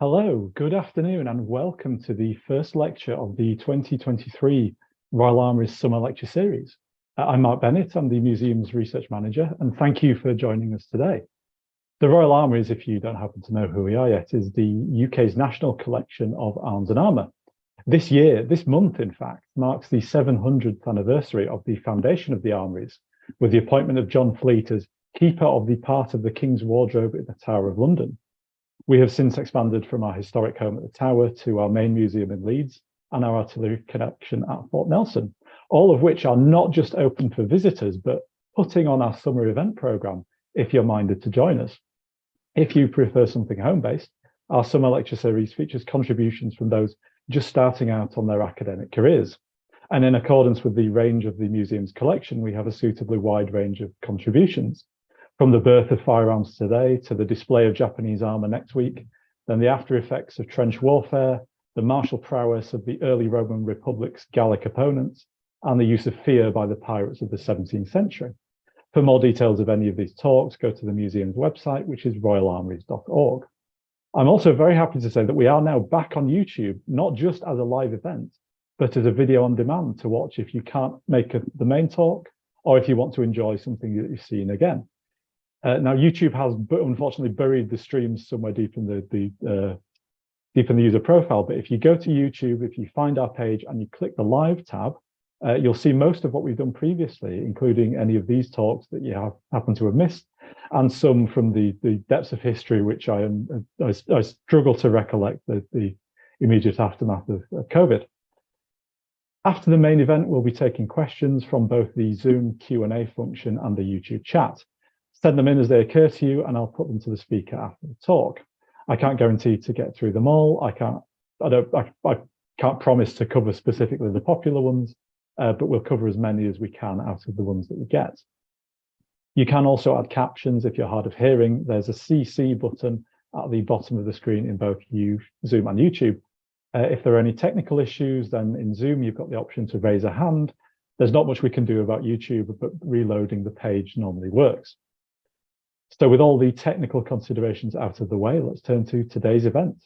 Hello, good afternoon, and welcome to the first lecture of the 2023 Royal Armouries Summer Lecture Series. I'm Mark Bennett, I'm the Museum's Research Manager, and thank you for joining us today. The Royal Armouries, if you don't happen to know who we are yet, is the UK's national collection of arms and armour. This year, this month in fact, marks the 700th anniversary of the foundation of the Armouries, with the appointment of John Fleet as keeper of the part of the King's Wardrobe in the Tower of London. We have since expanded from our historic home at the Tower to our main museum in Leeds and our artillery collection at Fort Nelson, all of which are not just open for visitors, but putting on our summer event programme if you're minded to join us. If you prefer something home-based, our summer lecture series features contributions from those just starting out on their academic careers. And in accordance with the range of the museum's collection, we have a suitably wide range of contributions. From the birth of firearms today to the display of Japanese armour next week, then the after effects of trench warfare, the martial prowess of the early Roman Republic's Gallic opponents, and the use of fear by the pirates of the 17th century. For more details of any of these talks, go to the museum's website, which is royalarmouries.org. I'm also very happy to say that we are now back on YouTube, not just as a live event, but as a video on demand to watch if you can't make the main talk, or if you want to enjoy something that you've seen again. Now, YouTube has unfortunately buried the streams somewhere deep in the user profile. But if you go to YouTube, if you find our page and you click the Live tab, you'll see most of what we've done previously, including any of these talks that you happen to have missed, and some from the depths of history, which I struggle to recollect the immediate aftermath of COVID. After the main event, we'll be taking questions from both the Zoom Q&A function and the YouTube chat. Send them in as they occur to you, and I'll put them to the speaker after the talk. I can't guarantee to get through them all. I can't promise to cover specifically the popular ones, but we'll cover as many as we can out of the ones that we get. You can also add captions if you're hard of hearing. There's a CC button at the bottom of the screen in both Zoom and YouTube. If there are any technical issues, then in Zoom, you've got the option to raise a hand. There's not much we can do about YouTube, but reloading the page normally works. So with all the technical considerations out of the way, let's turn to today's event.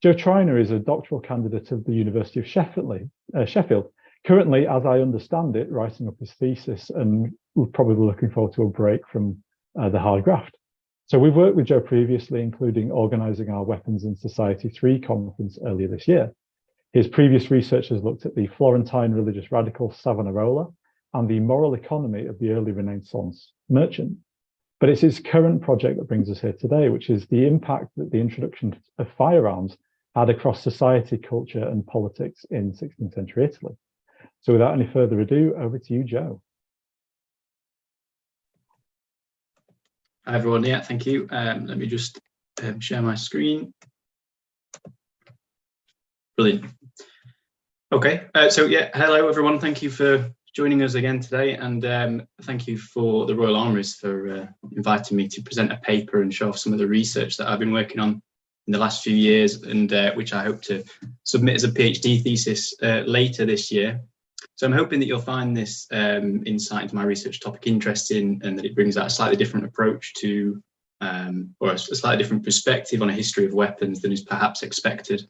Joe Tryner is a doctoral candidate of the University of Sheffield, currently, as I understand it, writing up his thesis, and we're probably looking forward to a break from the hard graft. So we've worked with Joe previously, including organising our Weapons in Society 3 conference earlier this year. His previous research has looked at the Florentine religious radical Savonarola and the moral economy of the early Renaissance merchant. But it's his current project that brings us here today, which is the impact that the introduction of firearms had across society, culture, and politics in 16th century Italy. So without any further ado, over to you, Joe. Hi, everyone. Yeah, thank you. Let me just share my screen. Brilliant. Okay, so yeah, hello, everyone. Thank you for joining us again today, and thank you for the Royal Armouries for inviting me to present a paper and show off some of the research that I've been working on in the last few years, and which I hope to submit as a PhD thesis later this year. So I'm hoping that you'll find this insight into my research topic interesting, and that it brings out a slightly different approach to, or a slightly different perspective on a history of weapons than is perhaps expected.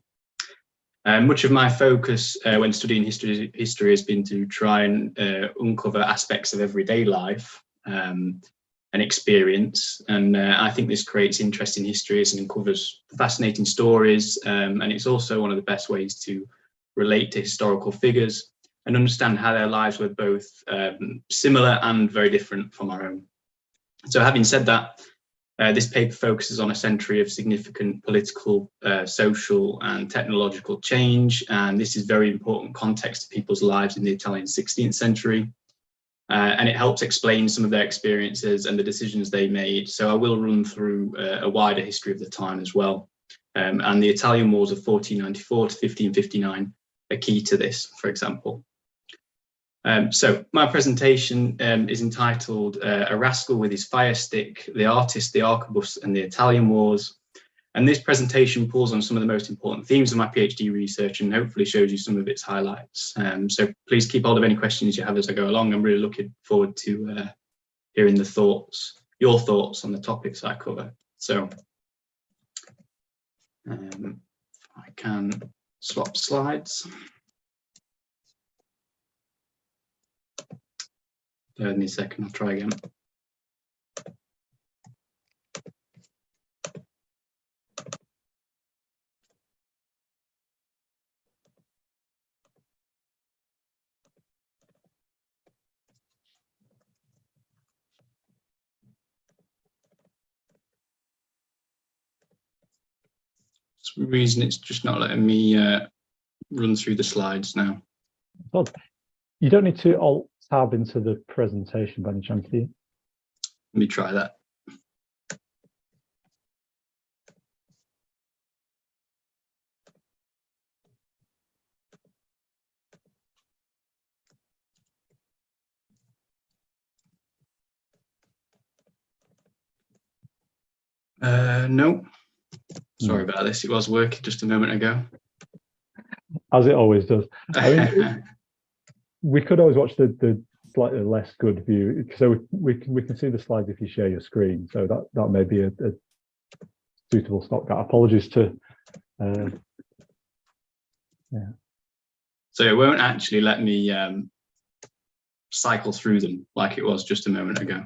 Much of my focus when studying history has been to try and uncover aspects of everyday life and experience, and I think this creates interesting histories and uncovers fascinating stories, and it's also one of the best ways to relate to historical figures and understand how their lives were both similar and very different from our own. So having said that, this paper focuses on a century of significant political, social and technological change, and this is very important context to people's lives in the Italian 16th century, and it helps explain some of their experiences and the decisions they made. So I will run through a wider history of the time as well, and the Italian wars of 1494 to 1559 are key to this, for example. So my presentation is entitled A Rascal with His Firestick, the Artist, the Arquebus and the Italian Wars. And this presentation pulls on some of the most important themes of my PhD research and hopefully shows you some of its highlights. So please keep hold of any questions you have as I go along. I'm really looking forward to hearing your thoughts on the topics I cover. So If I can swap slides. Bear with me a second, I'll try again. For some reason it's just not letting me run through the slides now. Well, you don't need to alt tab into the presentation by any chance, do you? Let me try that. No, sorry about this. It was working just a moment ago. As it always does. I mean, we could always watch the slightly less good view, so we can see the slides if you share your screen. So that may be a suitable stopgap. Apologies to. Yeah. So it won't actually let me cycle through them like it was just a moment ago.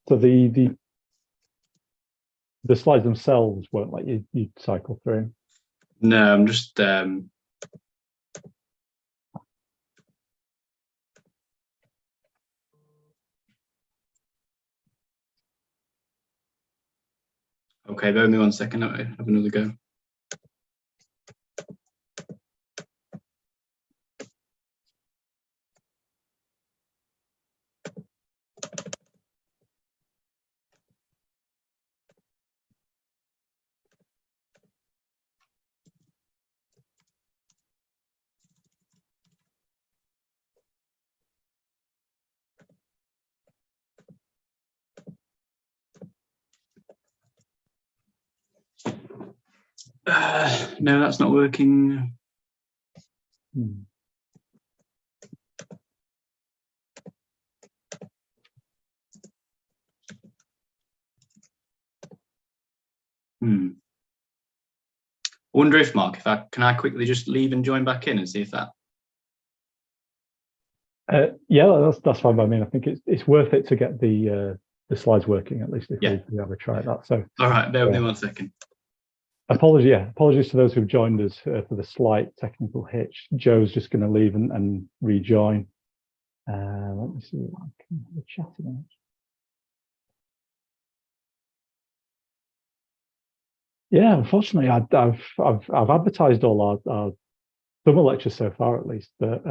So the slides themselves won't let you cycle through. No, I'm just okay, bear with me 1 second, I'll have another go. No, that's not working. I wonder if, Mark, can I quickly just leave and join back in and see if that. Yeah, that's fine by me. I think it's worth it to get the slides working, at least if we have a try at that. So all right, bear with me 1 second. Apologies to those who've joined us for the slight technical hitch. Joe's just going to leave and rejoin. Let me see. I can have a chat about. Yeah, unfortunately, I've advertised all our summer lectures so far, at least, but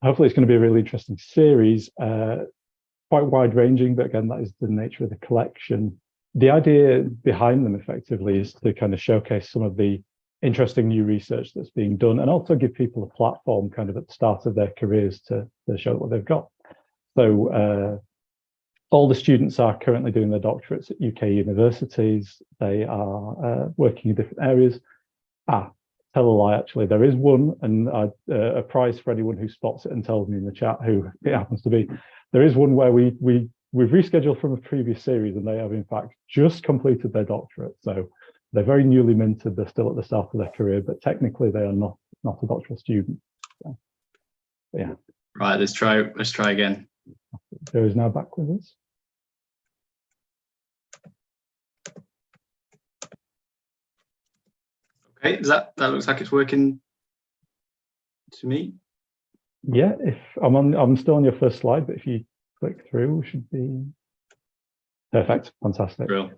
hopefully it's going to be a really interesting series, quite wide-ranging, but again, that is the nature of the collection. The idea behind them effectively is to kind of showcase some of the interesting new research that's being done and also give people a platform kind of at the start of their careers to show what they've got. So all the students are currently doing their doctorates at UK universities. They are working in different areas. Tell a lie, actually, there is one, and a prize for anyone who spots it and tells me in the chat who it happens to be. There is one where we've rescheduled from a previous series, and they have in fact just completed their doctorate. So they're very newly minted. They're still at the start of their career, but technically they are not a doctoral student. So, yeah. Right. Let's try again. Joe is now back with us. Okay, that looks like it's working to me. Yeah, if I'm still on your first slide, but if you click through, we should be perfect. Fantastic. Real.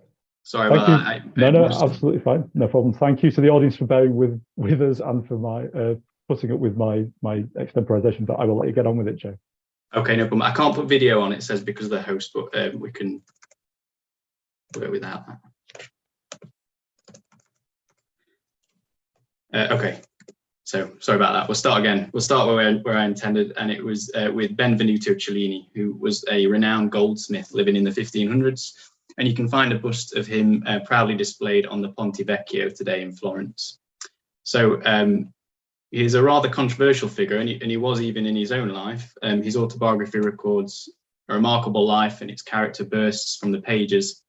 Sorry about that. No, absolutely fine. No problem. Thank you to the audience for bearing with us and for my putting up with my extemporization, but I will let you get on with it, Joe. Okay, no problem. I can't put video on, it says, because of the host, but we can work without that. Okay, so sorry about that. We'll start again. We'll start where I intended, and it was with Benvenuto Cellini, who was a renowned goldsmith living in the 1500s. And you can find a bust of him proudly displayed on the Ponte Vecchio today in Florence. So he's a rather controversial figure, and he was even in his own life. His autobiography records a remarkable life, and its character bursts from the pages.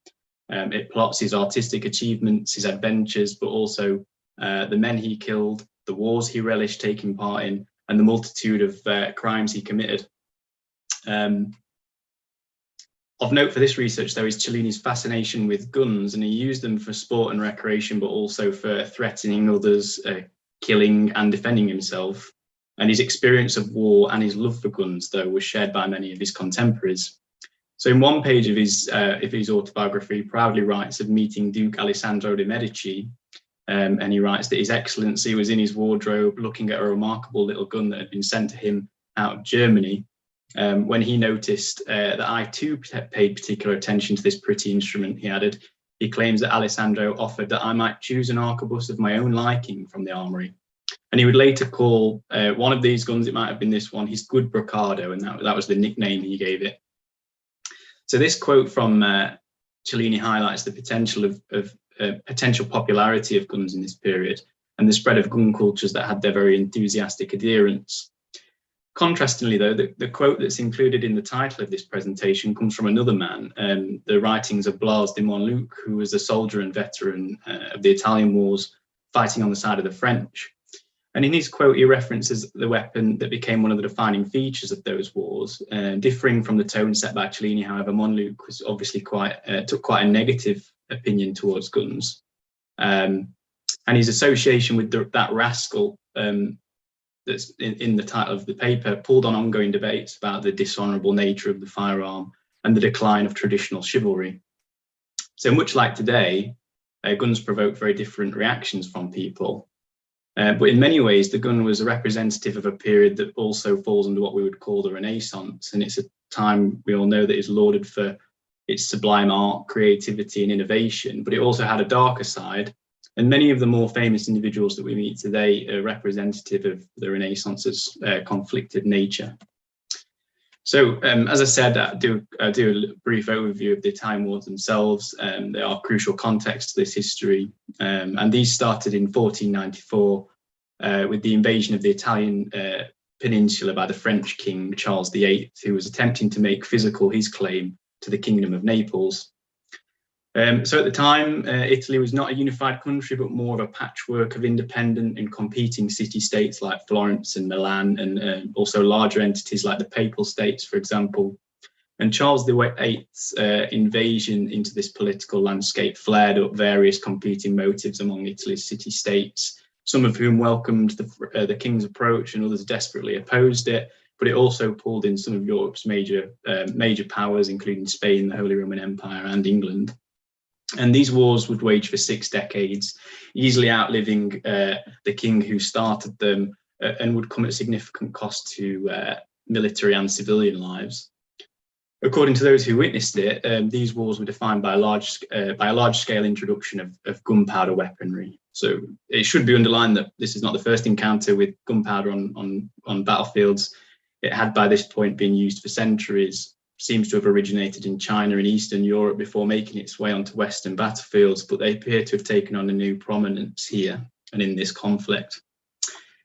It plots his artistic achievements, his adventures, but also the men he killed, the wars he relished taking part in, and the multitude of crimes he committed. Of note for this research, though, is Cellini's fascination with guns, and he used them for sport and recreation, but also for threatening others, killing and defending himself. And his experience of war and his love for guns, though, was shared by many of his contemporaries. So in one page of his autobiography, he proudly writes of meeting Duke Alessandro de' Medici, and he writes that His Excellency was in his wardrobe looking at a remarkable little gun that had been sent to him out of Germany. When he noticed that I too paid particular attention to this pretty instrument, he added, he claims that Alessandro offered that I might choose an arquebus of my own liking from the armory. And he would later call one of these guns, it might have been this one, his good brocado, and that was the nickname he gave it. So this quote from Cellini highlights the potential popularity of guns in this period and the spread of gun cultures that had their very enthusiastic adherents. Contrastingly, though, the quote that's included in the title of this presentation comes from another man, the writings of Blas de Montluc, who was a soldier and veteran of the Italian wars, fighting on the side of the French. And in his quote, he references the weapon that became one of the defining features of those wars. Differing from the tone set by Cellini, however, Montluc was obviously took quite a negative opinion towards guns. And his association with that rascal that's in the title of the paper pulled on ongoing debates about the dishonourable nature of the firearm and the decline of traditional chivalry. So much like today, guns provoke very different reactions from people. But in many ways, the gun was a representative of a period that also falls under what we would call the Renaissance. And it's a time we all know that is lauded for its sublime art, creativity, and innovation, but it also had a darker side. And many of the more famous individuals that we meet today are representative of the Renaissance's conflicted nature. So, as I said, I do a brief overview of the Italian wars themselves. They are crucial context to this history. And these started in 1494 with the invasion of the Italian peninsula by the French king, Charles VIII, who was attempting to make physical his claim to the Kingdom of Naples. So at the time, Italy was not a unified country, but more of a patchwork of independent and competing city-states like Florence and Milan, and also larger entities like the Papal States, for example. And Charles VIII's invasion into this political landscape flared up various competing motives among Italy's city-states, some of whom welcomed the king's approach and others desperately opposed it. But it also pulled in some of Europe's major powers, including Spain, the Holy Roman Empire, and England. And these wars would wage for 6 decades, easily outliving the king who started them, and would come at significant cost to military and civilian lives. According to those who witnessed it, these wars were defined by a large-scale introduction of gunpowder weaponry. So it should be underlined that this is not the first encounter with gunpowder on battlefields. It had by this point been used for centuries, seems to have originated in China and Eastern Europe before making its way onto Western battlefields, but they appear to have taken on a new prominence here and in this conflict.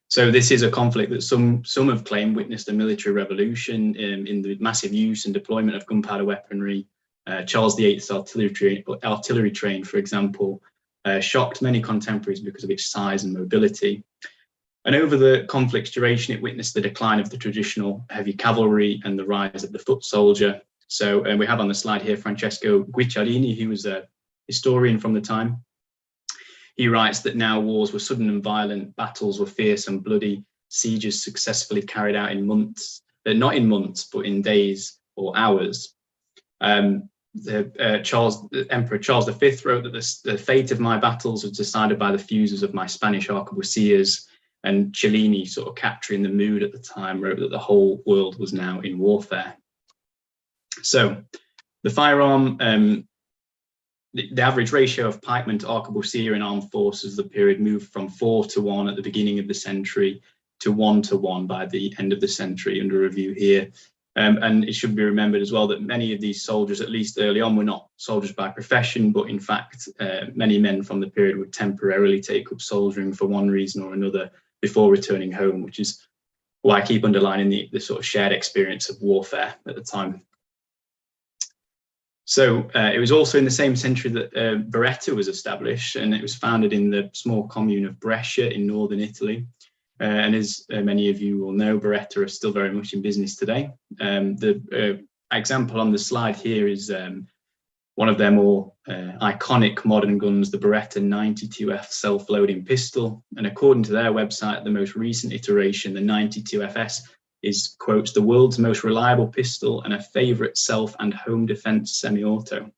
So this is a conflict that some have claimed witnessed a military revolution in the massive use and deployment of gunpowder weaponry. Charles VIII's artillery train, for example, shocked many contemporaries because of its size and mobility. And over the conflict's duration, it witnessed the decline of the traditional heavy cavalry and the rise of the foot soldier. So we have on the slide here Francesco Guicciardini, who was a historian from the time. He writes that now wars were sudden and violent, battles were fierce and bloody, sieges successfully carried out in months, not in months, but in days or hours. Emperor Charles V wrote that the fate of my battles was decided by the fuses of my Spanish arquebusiers. And Cellini, sort of capturing the mood at the time, wrote that the whole world was now in warfare. So the firearm, the average ratio of pikemen to arquebusier in armed forces of the period moved from 4-to-1 at the beginning of the century to 1-to-1 by the end of the century, under review here. And it should be remembered as well that many of these soldiers, at least early on, were not soldiers by profession, but in fact, many men from the period would temporarily take up soldiering for one reason or another before returning home, which is why I keep underlining the sort of shared experience of warfare at the time. So it was also in the same century that Beretta was established, and it was founded in the small commune of Brescia in northern Italy. And as many of you will know, Beretta are still very much in business today. The example on the slide here is one of their more iconic modern guns, the Beretta 92F self-loading pistol. And according to their website, the most recent iteration, the 92FS, is, quotes, the world's most reliable pistol and a favorite self and home defense semi-auto.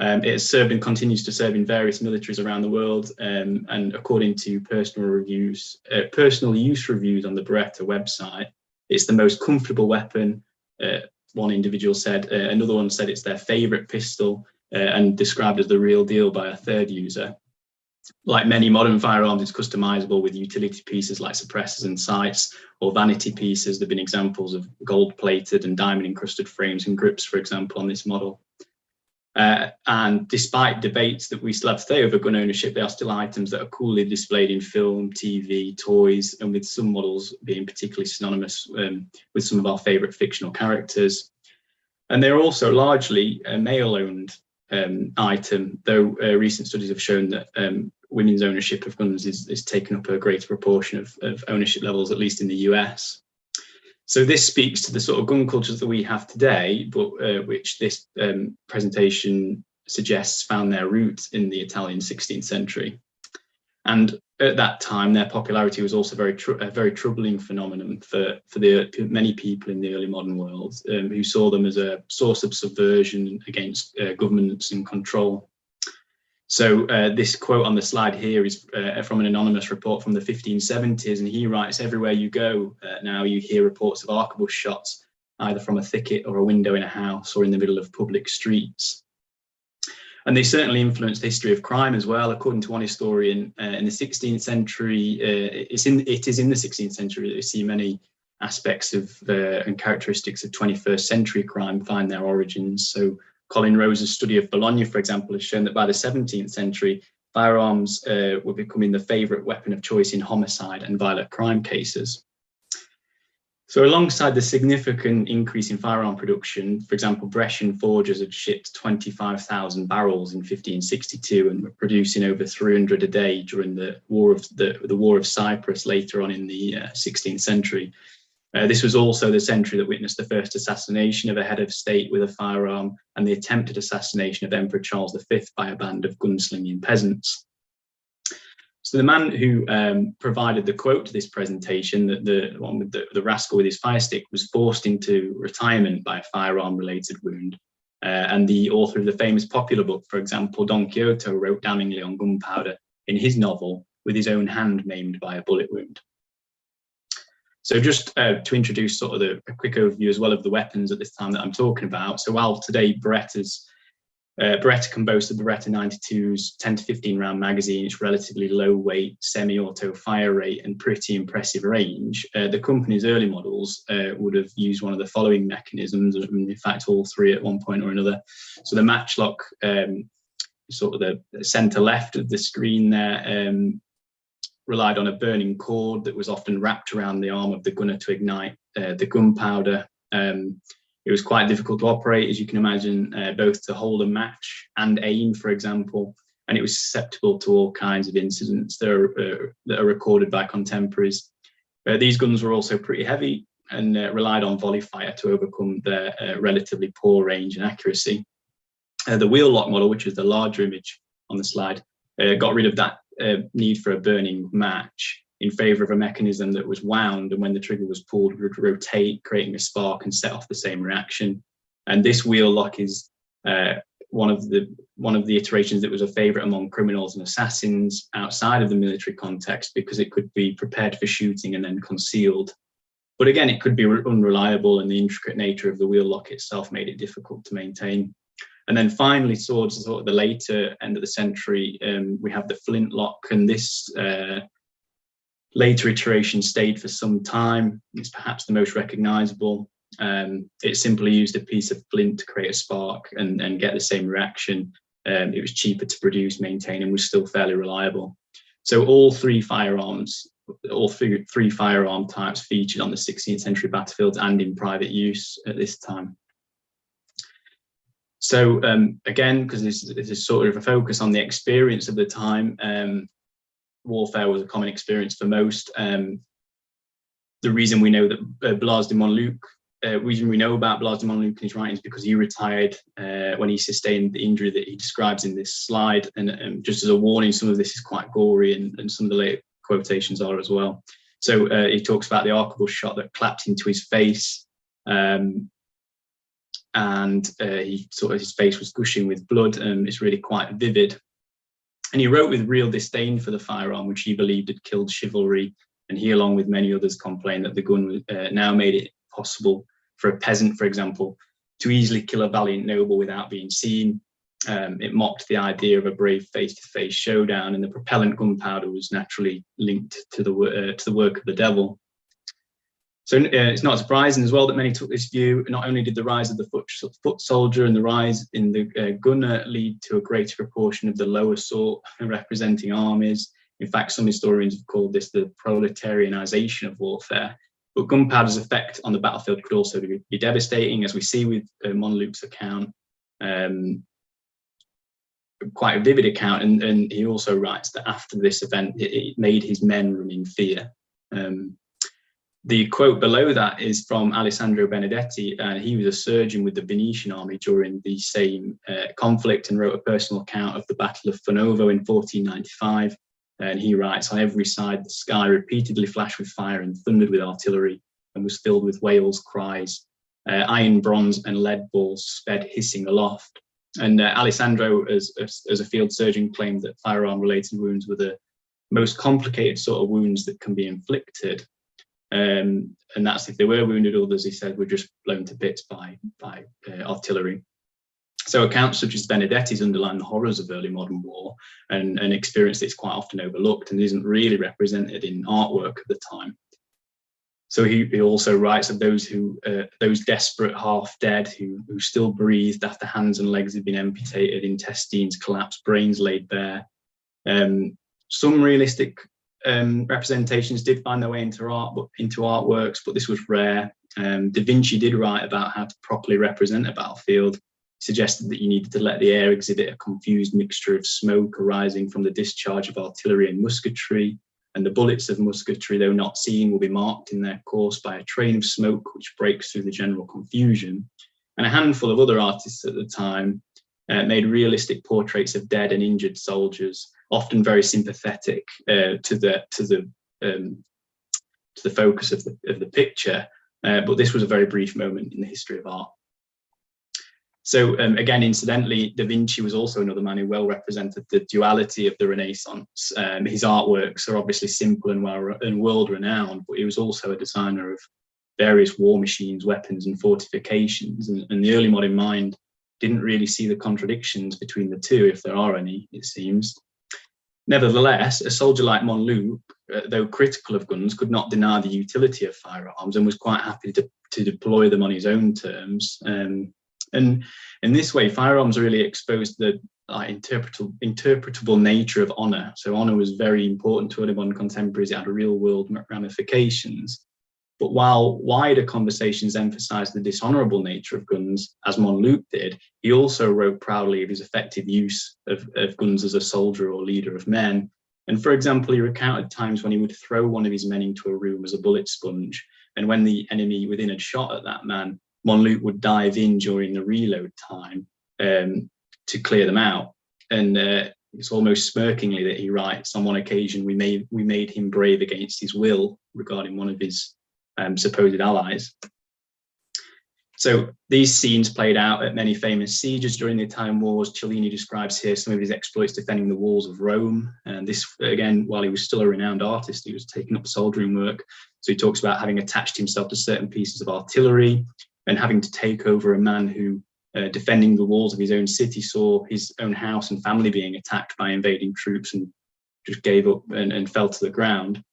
It has served and continues to serve in various militaries around the world. And according to personal use reviews on the Beretta website, it's the most comfortable weapon. One individual said, another one said it's their favorite pistol and described as the real deal by a third user. Like many modern firearms, it's customizable with utility pieces like suppressors and sights, or vanity pieces. There have been examples of gold-plated and diamond-encrusted frames and grips, for example, on this model. And despite debates that we still have today over gun ownership, they are still items that are coolly displayed in film, TV, toys, and with some models being particularly synonymous with some of our favorite fictional characters. And they're also largely a male-owned item, though recent studies have shown that women's ownership of guns is taken up a greater proportion of ownership levels, at least in the US. So this speaks to the sort of gun cultures that we have today, but which this presentation suggests found their roots in the Italian 16th century. And at that time, their popularity was also a very troubling phenomenon for many people in the early modern world, who saw them as a source of subversion against governments and control. So this quote on the slide here is from an anonymous report from the 1570s, and he writes, "Everywhere you go now you hear reports of arquebus shots, either from a thicket or a window in a house or in the middle of public streets." And they certainly influenced the history of crime as well. According to one historian, in the 16th century, it is in the 16th century that we see many aspects of and characteristics of 21st century crime find their origins. So Colin Rose's study of Bologna, for example, has shown that by the 17th century, firearms were becoming the favourite weapon of choice in homicide and violent crime cases. So alongside the significant increase in firearm production, for example, Brescian forgers had shipped 25,000 barrels in 1562 and were producing over 300 a day during the War of Cyprus later on in the 16th century. This was also the century that witnessed the first assassination of a head of state with a firearm and the attempted assassination of Emperor Charles V by a band of gunslinging peasants. So the man who provided the quote to this presentation, the one with the rascal with his firestick, was forced into retirement by a firearm-related wound. And the author of the famous popular book, for example, Don Quixote, wrote damningly on gunpowder in his novel with his own hand maimed by a bullet wound. So just to introduce sort of a quick overview as well of the weapons at this time that I'm talking about. So while today Beretta can boast of the Beretta 92's 10 to 15 round magazine, its relatively low weight, semi-auto fire rate and pretty impressive range, the company's early models would have used one of the following mechanisms, in fact all three at one point or another. So the matchlock, sort of the center left of the screen there, relied on a burning cord that was often wrapped around the arm of the gunner to ignite the gunpowder. It was quite difficult to operate, as you can imagine, both to hold a match and aim, for example, and it was susceptible to all kinds of incidents that are recorded by contemporaries. These guns were also pretty heavy and relied on volley fire to overcome their relatively poor range and accuracy. The wheel lock model, which is the larger image on the slide, got rid of that need for a burning match in favour of a mechanism that was wound, and when the trigger was pulled, would rotate, creating a spark and set off the same reaction. And this wheel lock is one of the one of the iterations that was a favorite among criminals and assassins outside of the military context because it could be prepared for shooting and then concealed. But again, it could be unreliable, and the intricate nature of the wheel lock itself made it difficult to maintain. And then finally, towards sort of the later end of the century, we have the flintlock, and this later iteration stayed for some time. It's perhaps the most recognizable. It simply used a piece of flint to create a spark and get the same reaction. It was cheaper to produce, maintain, and was still fairly reliable. So all three firearm types featured on the 16th century battlefields and in private use at this time. So again, because this is sort of a focus on the experience of the time, warfare was a common experience for most. The reason we know that Blas de Montluc, reason we know about Blas de Montluc in his writings, because he retired when he sustained the injury that he describes in this slide. And just as a warning, some of this is quite gory, and some of the later quotations are as well. So he talks about the arquebus shot that clapped into his face, and his face was gushing with blood, and it's really quite vivid. And he wrote with real disdain for the firearm, which he believed had killed chivalry. And he, along with many others, complained that the gun now made it possible for a peasant, for example, to easily kill a valiant noble without being seen. It mocked the idea of a brave face-to-face showdown, and the propellant gunpowder was naturally linked to the work of the devil. So it's not surprising as well that many took this view. Not only did the rise of the foot soldier and the rise in the gunner lead to a greater proportion of the lower sort representing armies. In fact, some historians have called this the proletarianization of warfare. But gunpowder's effect on the battlefield could also be devastating, as we see with Montluc's account, quite a vivid account. And he also writes that after this event, it made his men run in fear. The quote below that is from Alessandro Benedetti, and he was a surgeon with the Venetian army during the same conflict, and wrote a personal account of the Battle of Fornovo in 1495. And he writes, "On every side the sky repeatedly flashed with fire and thundered with artillery, and was filled with wails, cries. Iron, bronze, and lead balls sped hissing aloft." And Alessandro, as a field surgeon, claimed that firearm-related wounds were the most complicated sort of wounds that can be inflicted. And that's if they were wounded. Others, he said, were just blown to bits by artillery. So accounts such as Benedetti's underline the horrors of early modern war, and an experience that's quite often overlooked and isn't really represented in artwork of the time. So he also writes of those desperate half dead who still breathed after hands and legs had been amputated, intestines collapsed, brains laid bare. Some realistic representations did find their way into artworks, but this was rare. Da Vinci did write about how to properly represent a battlefield. He suggested that you needed to let the air exhibit a confused mixture of smoke arising from the discharge of artillery and musketry, and the bullets of musketry, though not seen, will be marked in their course by a train of smoke which breaks through the general confusion. And a handful of other artists at the time made realistic portraits of dead and injured soldiers, often very sympathetic to the focus of the picture. But this was a very brief moment in the history of art. So again, incidentally, Da Vinci was also another man who well represented the duality of the Renaissance. His artworks are obviously simple and world-renowned, but he was also a designer of various war machines, weapons, and fortifications. And the early modern mind didn't really see the contradictions between the two, if there are any, it seems. Nevertheless, a soldier like Montluc, though critical of guns, could not deny the utility of firearms and was quite happy to deploy them on his own terms. And in this way, firearms really exposed the interpretable nature of honour. So honour was very important to early modern contemporaries. It had real-world ramifications. But while wider conversations emphasised the dishonourable nature of guns, as Montluc did, he also wrote proudly of his effective use of guns as a soldier or leader of men. And for example, he recounted times when he would throw one of his men into a room as a bullet sponge, and when the enemy within had shot at that man, Montluc would dive in during the reload time to clear them out. And it's almost smirkingly that he writes, on one occasion, we made him brave against his will, regarding one of his supposed allies. So these scenes played out at many famous sieges during the Italian wars. Cellini describes here some of his exploits defending the walls of Rome. And this, again, while he was still a renowned artist, he was taking up soldiering work. So he talks about having attached himself to certain pieces of artillery and having to take over a man who, defending the walls of his own city, saw his own house and family being attacked by invading troops and just gave up and fell to the ground.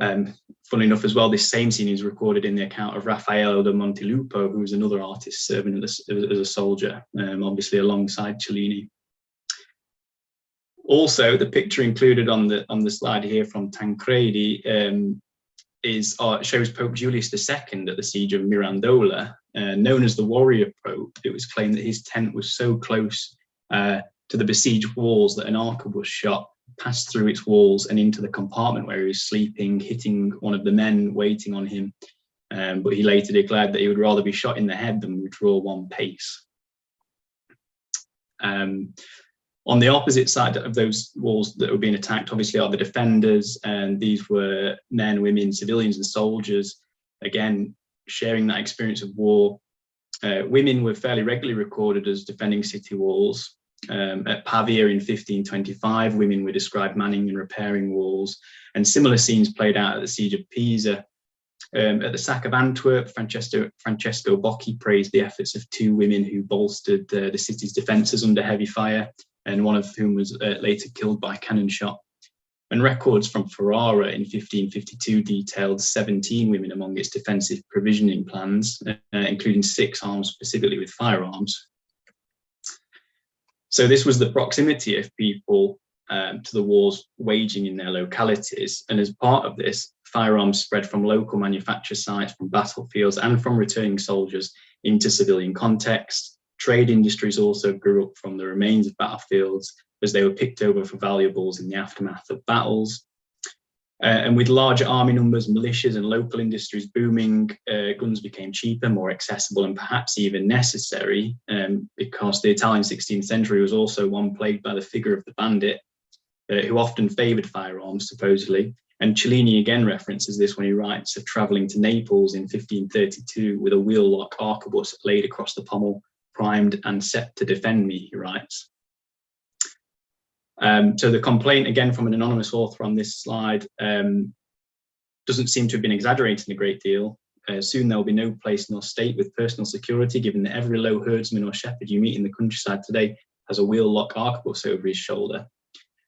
Funnily enough as well, this same scene is recorded in the account of Raffaello da Montelupo, who was another artist serving as a soldier, obviously alongside Cellini. Also, the picture included on the slide here from Tancredi shows Pope Julius II at the siege of Mirandola. Known as the Warrior Pope, it was claimed that his tent was so close to the besieged walls that an arquebus shot passed through its walls and into the compartment where he was sleeping, hitting one of the men waiting on him. But he later declared that he would rather be shot in the head than withdraw one pace. On the opposite side of those walls that were being attacked, obviously, are the defenders, and these were men, women, civilians, and soldiers, again, sharing that experience of war. Women were fairly regularly recorded as defending city walls. At Pavia in 1525, women were described manning and repairing walls, and similar scenes played out at the siege of Pisa. At the sack of Antwerp, Francesco Bocchi praised the efforts of two women who bolstered the city's defences under heavy fire, and one of whom was later killed by cannon shot. And records from Ferrara in 1552 detailed 17 women among its defensive provisioning plans, including 6 armed specifically with firearms. So this was the proximity of people to the wars waging in their localities. And as part of this, firearms spread from local manufacture sites, from battlefields, and from returning soldiers into civilian context. Trade industries also grew up from the remains of battlefields as they were picked over for valuables in the aftermath of battles. And with larger army numbers, militias, and local industries booming, guns became cheaper, more accessible, and perhaps even necessary, because the Italian 16th century was also one plagued by the figure of the bandit, who often favoured firearms, supposedly. And Cellini again references this when he writes of travelling to Naples in 1532 with a wheel-lock arquebus laid across the pommel, primed and set to defend me, he writes. So the complaint, again, from an anonymous author on this slide, doesn't seem to have been exaggerating a great deal. Soon there will be no place nor state with personal security, given that every low herdsman or shepherd you meet in the countryside today has a wheel-lock arquebus over his shoulder.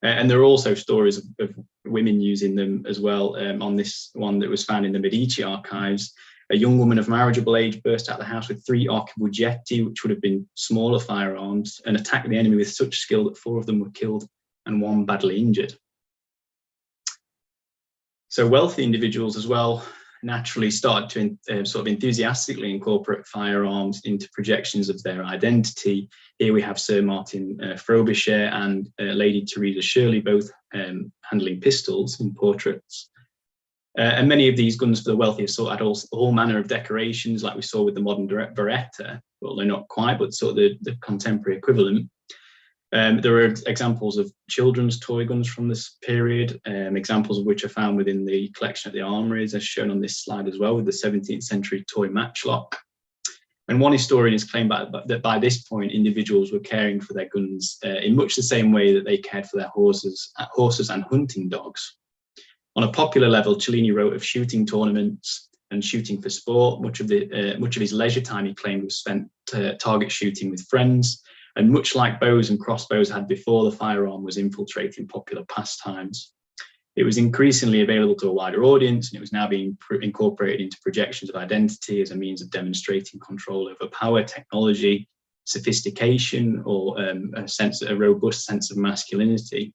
And there are also stories of women using them as well. On this one that was found in the Medici archives, a young woman of marriageable age burst out of the house with 3 arquebugetti, which would have been smaller firearms, and attacked the enemy with such skill that 4 of them were killed and 1 badly injured. So wealthy individuals as well naturally started to sort of enthusiastically incorporate firearms into projections of their identity. Here we have Sir Martin Frobisher and Lady Theresa Shirley, both handling pistols in portraits. And many of these guns for the wealthier sort had all manner of decorations, like we saw with the modern Beretta, although not quite, but sort of the contemporary equivalent. There are examples of children's toy guns from this period, examples of which are found within the collection at the armories, as shown on this slide as well, with the 17th century toy matchlock. And one historian has claimed that by this point, individuals were caring for their guns in much the same way that they cared for their horses and hunting dogs. On a popular level, Cellini wrote of shooting tournaments and shooting for sport. Much of his leisure time, he claimed, was spent target shooting with friends. And much like bows and crossbows had before, the firearm was infiltrating popular pastimes. It was increasingly available to a wider audience, and it was now being incorporated into projections of identity as a means of demonstrating control over power, technology, sophistication, or a robust sense of masculinity.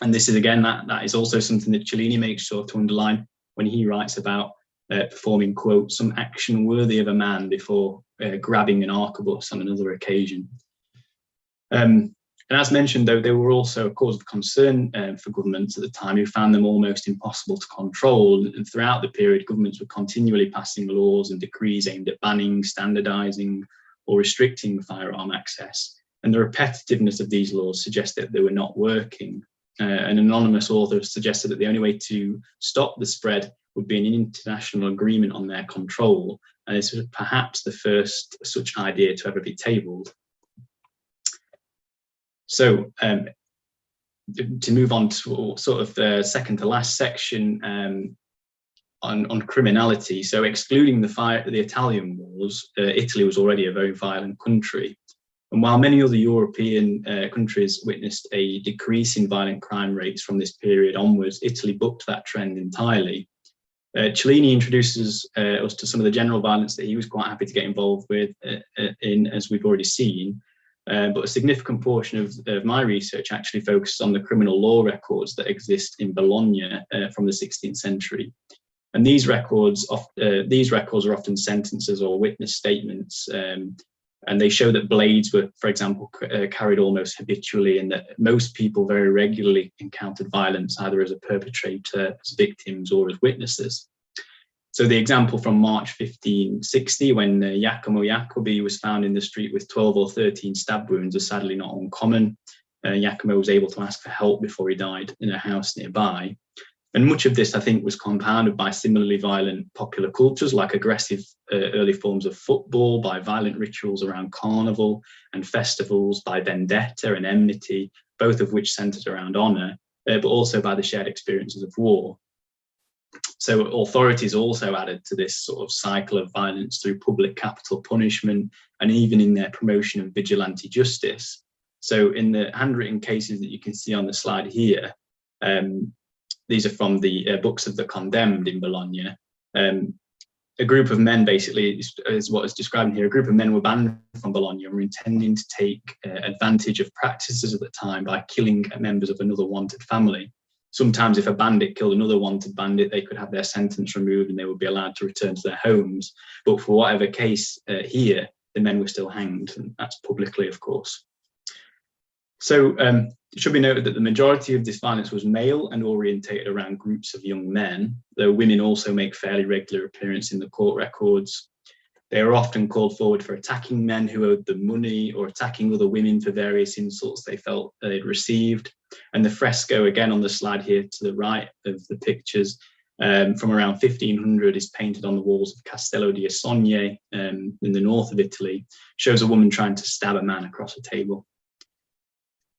And this is, again, that is also something that Cellini makes sure to underline when he writes about performing, quote, some action worthy of a man before grabbing an arquebus on another occasion. And as mentioned, though, they were also a cause of concern for governments at the time, who found them almost impossible to control. And throughout the period, governments were continually passing laws and decrees aimed at banning, standardising, or restricting firearm access. And the repetitiveness of these laws suggested that they were not working. An anonymous author suggested that the only way to stop the spread would be an international agreement on their control, and this was perhaps the first such idea to ever be tabled. So to move on to sort of the second to last section on criminality. So excluding the Italian wars, Italy was already a very violent country. And while many other European countries witnessed a decrease in violent crime rates from this period onwards, Italy bucked that trend entirely. Cellini introduces us to some of the general violence that he was quite happy to get involved with, as we've already seen. But a significant portion of my research actually focuses on the criminal law records that exist in Bologna from the 16th century. And these records are often sentences or witness statements, and they show that blades were, for example, carried almost habitually, and that most people very regularly encountered violence, either as a perpetrator, as victims, or as witnesses. So the example from March 1560, when Giacomo Jacobi was found in the street with 12 or 13 stab wounds, is sadly not uncommon. Giacomo was able to ask for help before he died in a house nearby. And much of this, I think, was compounded by similarly violent popular cultures, like aggressive early forms of football, by violent rituals around carnival and festivals, by vendetta and enmity, both of which centered around honor, but also by the shared experiences of war. So authorities also added to this sort of cycle of violence through public capital punishment, and even in their promotion of vigilante justice. So in the handwritten cases that you can see on the slide here, these are from the books of the condemned in Bologna. A group of men, basically, is what is described here. A group of men were banned from Bologna and were intending to take advantage of practices at the time by killing members of another wanted family. Sometimes if a bandit killed another wanted bandit, they could have their sentence removed and they would be allowed to return to their homes. But for whatever case here, the men were still hanged, and that's publicly, of course. So it should be noted that the majority of this violence was male and orientated around groups of young men, though women also make fairly regular appearance in the court records. They are often called forward for attacking men who owed them money, or attacking other women for various insults they felt they'd received. And the fresco, again on the slide here to the right of the pictures, from around 1500 is painted on the walls of Castello di Assogne in the north of Italy, shows a woman trying to stab a man across a table.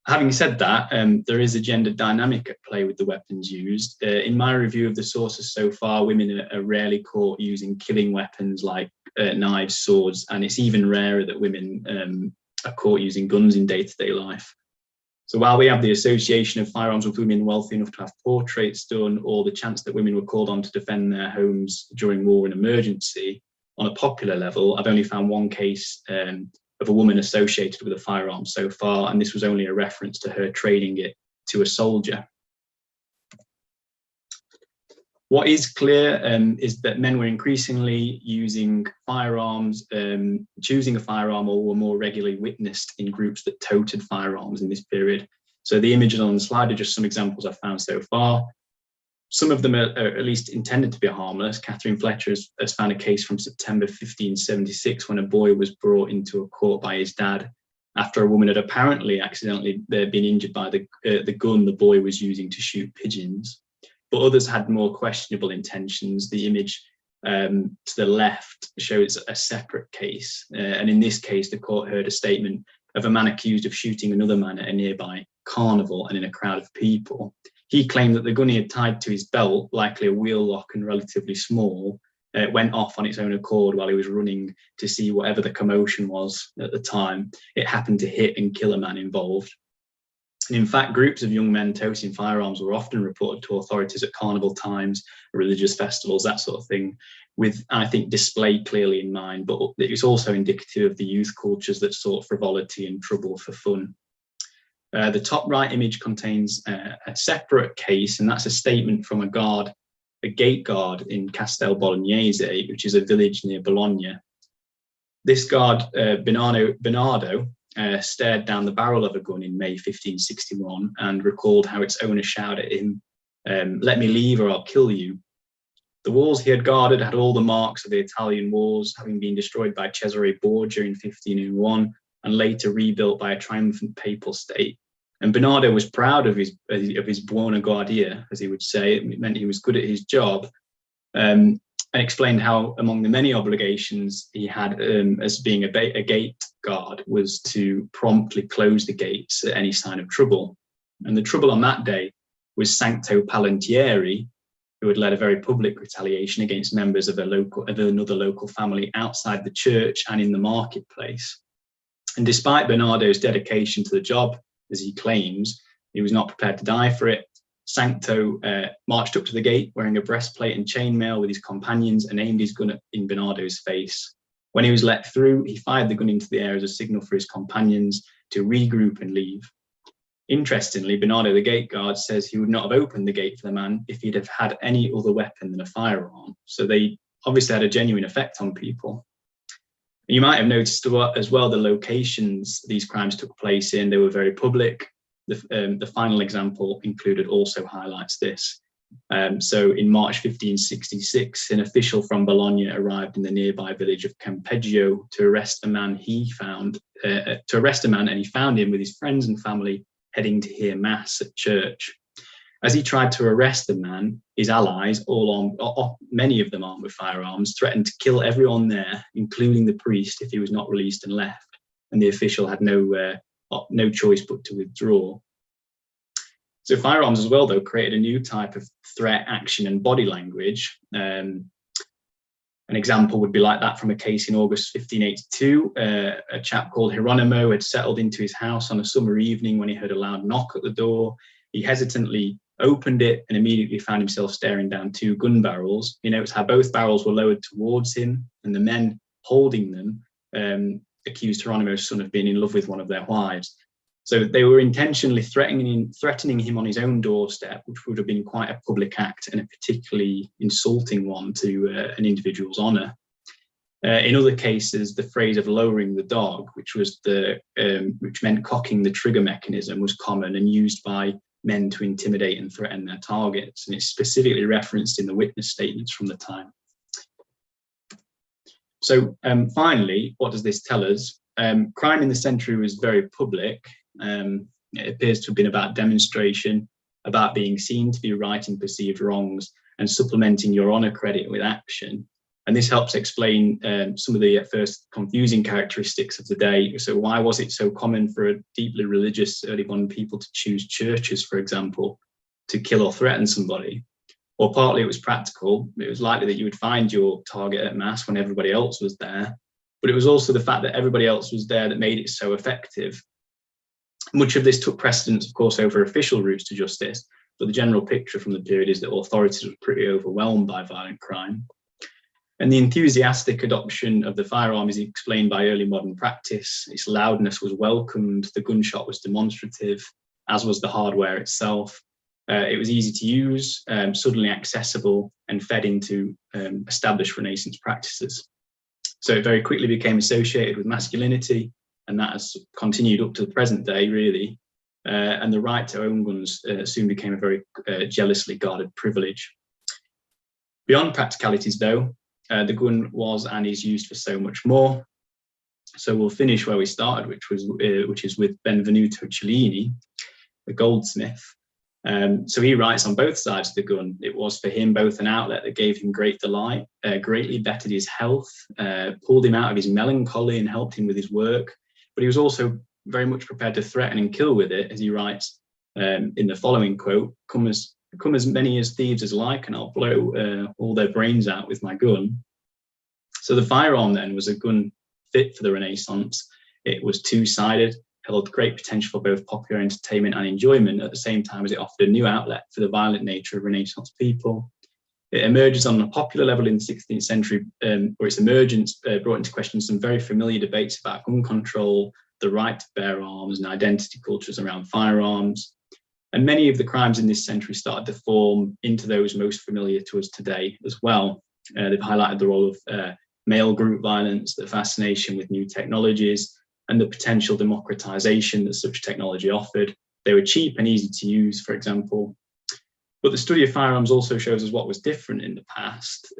Having said that, there is a gender dynamic at play with the weapons used. In my review of the sources so far, women are rarely caught using killing weapons like knives, swords, and it's even rarer that women are caught using guns in day-to-day life. So while we have the association of firearms with women wealthy enough to have portraits done, or the chance that women were called on to defend their homes during war and emergency, on a popular level, I've only found one case of a woman associated with a firearm so far, and this was only a reference to her trading it to a soldier. What is clear is that men were increasingly using firearms, choosing a firearm, or were more regularly witnessed in groups that toted firearms in this period. So the images on the slide are just some examples I've found so far. Some of them are at least intended to be harmless. Catherine Fletcher has found a case from September 1576 when a boy was brought into a court by his dad after a woman had apparently accidentally been injured by the gun the boy was using to shoot pigeons. But others had more questionable intentions. The image to the left shows a separate case. And in this case, the court heard a statement of a man accused of shooting another man at a nearby carnival and in a crowd of people. He claimed that the gun he had tied to his belt, likely a wheel lock and relatively small, went off on its own accord while he was running to see whatever the commotion was at the time. It happened to hit and kill a man involved. And in fact, groups of young men toting firearms were often reported to authorities at carnival times, religious festivals, that sort of thing, with, I think, display clearly in mind, but it's also indicative of the youth cultures that sought frivolity and trouble for fun. The top right image contains a separate case, and that's a statement from a gate guard in Castel Bolognese, which is a village near Bologna. This guard, Bernardo, stared down the barrel of a gun in May 1561 and recalled how its owner shouted at him, "Let me leave or I'll kill you." The walls he had guarded had all the marks of the Italian wars, having been destroyed by Cesare Borgia in 1501 and later rebuilt by a triumphant papal state. And Bernardo was proud of his buona guardia, as he would say. It meant he was good at his job, and explained how among the many obligations he had as being a gate guard was to promptly close the gates at any sign of trouble. And the trouble on that day was Sancto Palentieri, who had led a very public retaliation against members of another local family outside the church and in the marketplace. And despite Bernardo's dedication to the job, as he claims, he was not prepared to die for it. Sancto marched up to the gate wearing a breastplate and chainmail with his companions and aimed his gun in Bernardo's face. When he was let through, he fired the gun into the air as a signal for his companions to regroup and leave. Interestingly, Bernardo, the gate guard, says he would not have opened the gate for the man if he'd have had any other weapon than a firearm. So they obviously had a genuine effect on people. You might have noticed as well the locations these crimes took place in. They were very public. The final example included also highlights this. So in March 1566, an official from Bologna arrived in the nearby village of Campeggio to arrest a man, and he found him with his friends and family heading to hear mass at church. As he tried to arrest the man, his allies, many of them armed with firearms, threatened to kill everyone there, including the priest, if he was not released and left. And the official had no choice but to withdraw. So firearms as well, though, created a new type of threat, action, and body language. An example would be like that from a case in August 1582. A chap called Hieronimo had settled into his house on a summer evening when he heard a loud knock at the door. He hesitantly opened it and immediately found himself staring down two gun barrels. He noticed how both barrels were lowered towards him, and the men holding them accused Hieronimo's son of being in love with one of their wives. So they were intentionally threatening him on his own doorstep, which would have been quite a public act and a particularly insulting one to an individual's honour. In other cases, the phrase of lowering the dog, which meant cocking the trigger mechanism, was common and used by men to intimidate and threaten their targets. And it's specifically referenced in the witness statements from the time. So finally, what does this tell us? Crime in the century was very public. It appears to have been about demonstration, about being seen to be right in perceived wrongs, and supplementing your honour credit with action. And this helps explain some of the at first confusing characteristics of the day. So why was it so common for a deeply religious early modern people to choose churches, for example, to kill or threaten somebody? Or partly it was practical. It was likely that you would find your target at mass when everybody else was there. But it was also the fact that everybody else was there that made it so effective. Much of this took precedence, of course, over official routes to justice, but the general picture from the period is that authorities were pretty overwhelmed by violent crime. And the enthusiastic adoption of the firearm is explained by early modern practice. Its loudness was welcomed, the gunshot was demonstrative, as was the hardware itself. It was easy to use, suddenly accessible, and fed into established Renaissance practices. So it very quickly became associated with masculinity, and that has continued up to the present day, really. And the right to own guns soon became a very jealously guarded privilege. Beyond practicalities, though, the gun was and is used for so much more. So we'll finish where we started, which is with Benvenuto Cellini, the goldsmith. So he writes on both sides of the gun. It was for him both an outlet that gave him great delight, greatly bettered his health, pulled him out of his melancholy and helped him with his work. But he was also very much prepared to threaten and kill with it, as he writes in the following quote, come as many as thieves as like, and I'll blow all their brains out with my gun. So the firearm then was a gun fit for the Renaissance. It was two-sided, held great potential for both popular entertainment and enjoyment at the same time as it offered a new outlet for the violent nature of Renaissance people. It emerges on a popular level in the 16th century, where its emergence brought into question some very familiar debates about gun control, the right to bear arms, and identity cultures around firearms. And many of the crimes in this century started to form into those most familiar to us today as well. They've highlighted the role of male group violence, the fascination with new technologies, and the potential democratization that such technology offered. They were cheap and easy to use, for example. But the study of firearms also shows us what was different in the past.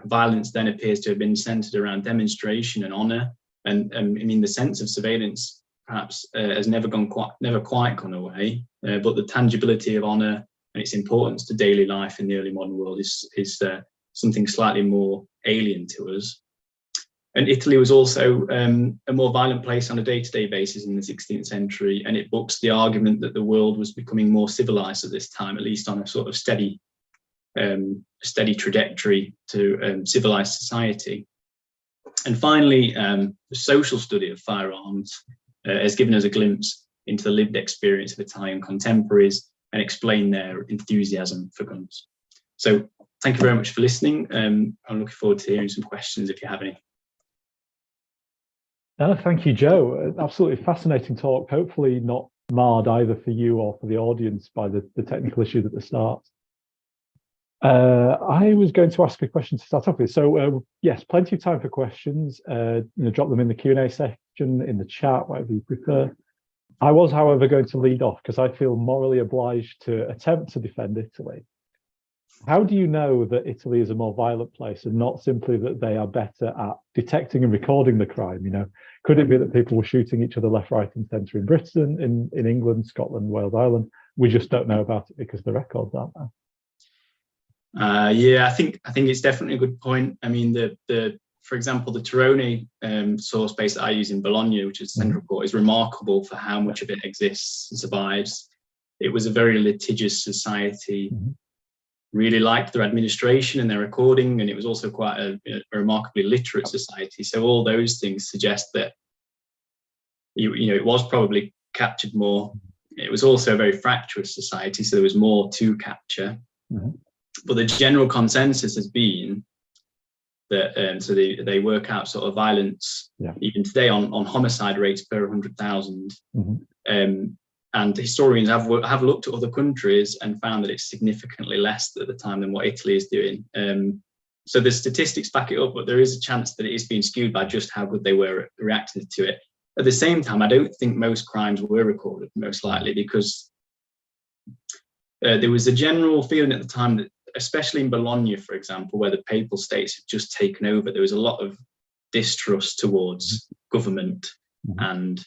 Violence then appears to have been centered around demonstration and honor. And I mean, the sense of surveillance perhaps has never quite gone away. But the tangibility of honor and its importance to daily life in the early modern world is something slightly more alien to us. And Italy was also a more violent place on a day-to-day basis in the 16th century, and it books the argument that the world was becoming more civilized at this time, at least on a sort of steady trajectory to civilized society. And finally, the social study of firearms has given us a glimpse into the lived experience of Italian contemporaries and explained their enthusiasm for guns. So thank you very much for listening. I'm looking forward to hearing some questions if you have any. Thank you, Joe. Absolutely fascinating talk. Hopefully not marred either for you or for the audience by the technical issues at the start. I was going to ask a question to start off with. So yes, plenty of time for questions. Drop them in the Q&A section, in the chat, whatever you prefer. I was, however, going to lead off because I feel morally obliged to attempt to defend Italy. How do you know that Italy is a more violent place and not simply that they are better at detecting and recording the crime? Could it be that people were shooting each other left, right, and centre in Britain, in England, Scotland, Wales, Ireland? We just don't know about it because the records aren't there. Yeah, I think it's definitely a good point. I mean, for example, the Tirone source base that I use in Bologna, which is central court, is remarkable for how much of it exists and survives. It was a very litigious society. Really liked their administration and their recording, and it was also quite a remarkably literate society. So all those things suggest that it was probably captured more. It was also a very fractious society, so there was more to capture. But the general consensus has been that so they work out sort of violence even today on homicide rates per 100,000. And historians have looked at other countries and found that it's significantly less at the time than what Italy is doing. So the statistics back it up, but there is a chance that it is being skewed by just how good they were reacting to it. At the same time, I don't think most crimes were recorded, most likely, because there was a general feeling at the time that, especially in Bologna, for example, where the Papal States had just taken over, there was a lot of distrust towards government, and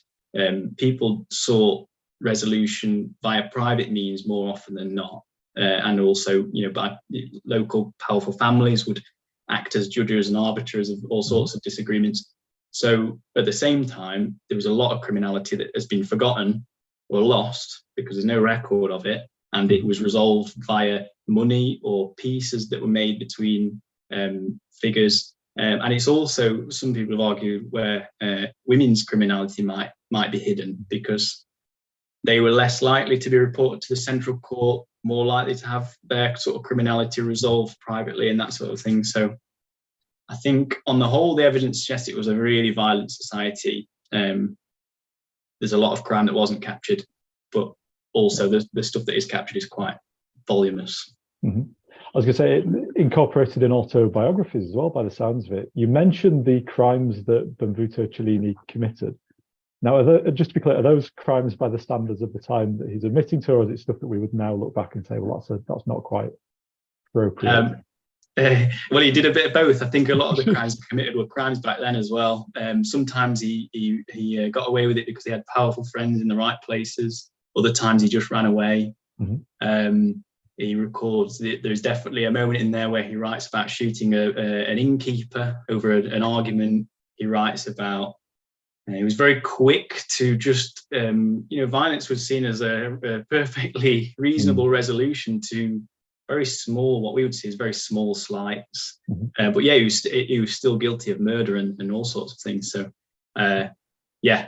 people sought resolution via private means more often than not, and also by local powerful families would act as judges and arbiters of all sorts of disagreements. So at the same time, there was a lot of criminality that has been forgotten or lost because there's no record of it, and it was resolved via money or pieces that were made between figures. And it's also, some people have argued, where women's criminality might be hidden because they were less likely to be reported to the central court, more likely to have their sort of criminality resolved privately and that sort of thing. So I think on the whole, the evidence suggests it was a really violent society. There's a lot of crime that wasn't captured, but also the stuff that is captured is quite voluminous. I was going to say, it incorporated in autobiographies as well, by the sounds of it. You mentioned the crimes that Benvenuto Cellini committed. Now, just to be clear, are those crimes by the standards of the time that he's admitting to, or is it stuff that we would now look back and say, well, that's not quite appropriate? Well, he did a bit of both. I think a lot of the crimes he committed were crimes back then as well. Sometimes he got away with it because he had powerful friends in the right places. Other times he just ran away. He records, there's definitely a moment in there where he writes about shooting an innkeeper over an argument. He writes about, he was very quick to just, violence was seen as a perfectly reasonable resolution to very small, what we would see as very small slights. But yeah, he was still guilty of murder and all sorts of things. So yeah,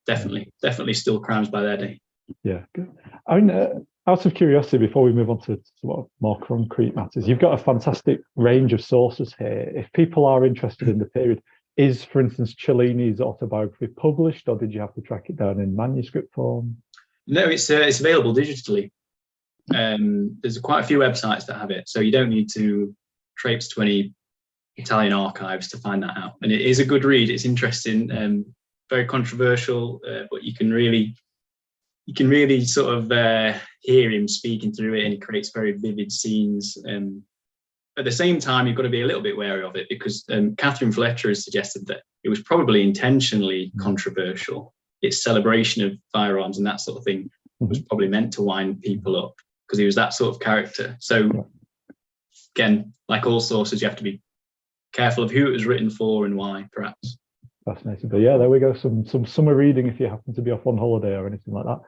definitely still crimes by their day. Yeah, good. I mean, out of curiosity, before we move on to sort of more concrete matters, you've got a fantastic range of sources here. If people are interested in the period, is, for instance, Cellini's autobiography published, or did you have to track it down in manuscript form? No, it's available digitally. There's quite a few websites that have it, so you don't need to traipse to any Italian archives to find that out. And it is a good read. It's interesting, very controversial, but you can really sort of hear him speaking through it, and he creates very vivid scenes. At the same time, you've got to be a little bit wary of it because Catherine Fletcher has suggested that it was probably intentionally controversial. Its celebration of firearms and that sort of thing was probably meant to wind people up because he was that sort of character. So again, like all sources, you have to be careful of who it was written for and why, perhaps. Fascinating. But yeah, there we go. Some summer reading if you happen to be off on holiday or anything like that.